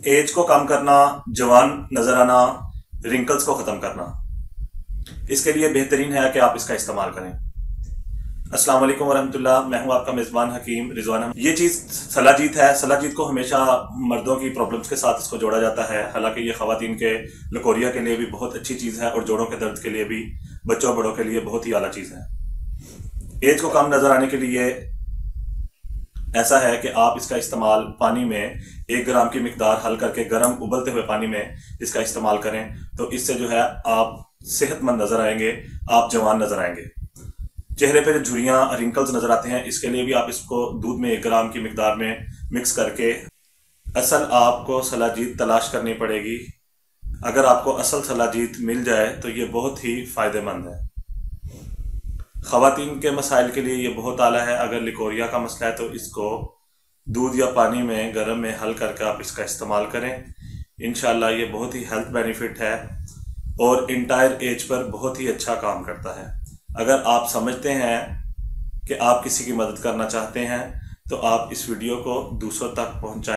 As को कम करना, जवान नजर आना, रिंकल्स को खत्म करना, इसके लिए बेहतरीन है कि आप इसका इस्तेमाल करें। अस्सलाम वालेकुम वरहमतुल्लाह, मैं हूं आपका मेजबान हकीम रिजवान। ये चीज सलाजीत है। सलाजीत को हमेशा मर्दों की प्रॉब्लम्स के साथ इसको जोड़ा जाता है, हालांकि ये खवातीन के लकोरिया के लिए भी बहुत अच्छी चीज है और जोड़ों के दर्द के लिए भी, बच्चों बड़ों के लिए बहुत ही आला चीज है। एज को कम नजर आने के लिए ऐसा है कि आप इसका इस्तेमाल पानी में 1 ग्राम की मिकदार हल करके गर्म उबलते हुए पानी में इसका इस्तेमाल करें, तो इससे जो है आप सेहतमंद नजर आएंगे, आप जवान नजर आएंगे। चेहरे पे जो झुर्रियां, रिंकल्स नजर आते हैं, इसके लिए भी आप इसको दूध में 1 ग्राम की मिकदार में मिक्स करके, असल आपको सलाजीत तलाश करनी पड़ेगी। अगर आपको असल सलाजीत मिल जाए तो ये बहुत ही फायदेमंद है। खवातीन के मसाइल के लिए ये बहुत आला है। अगर लिकोरिया का मसला है तो इसको दूध या पानी में गर्म में हल करके आप इसका इस्तेमाल करें। इंशाल्लाह ये बहुत ही हेल्थ बेनिफिट है और इंटायर एज पर बहुत ही अच्छा काम करता है। अगर आप समझते हैं कि आप किसी की मदद करना चाहते हैं तो आप इस वीडियो को दूसरों तक पहुंचाएं।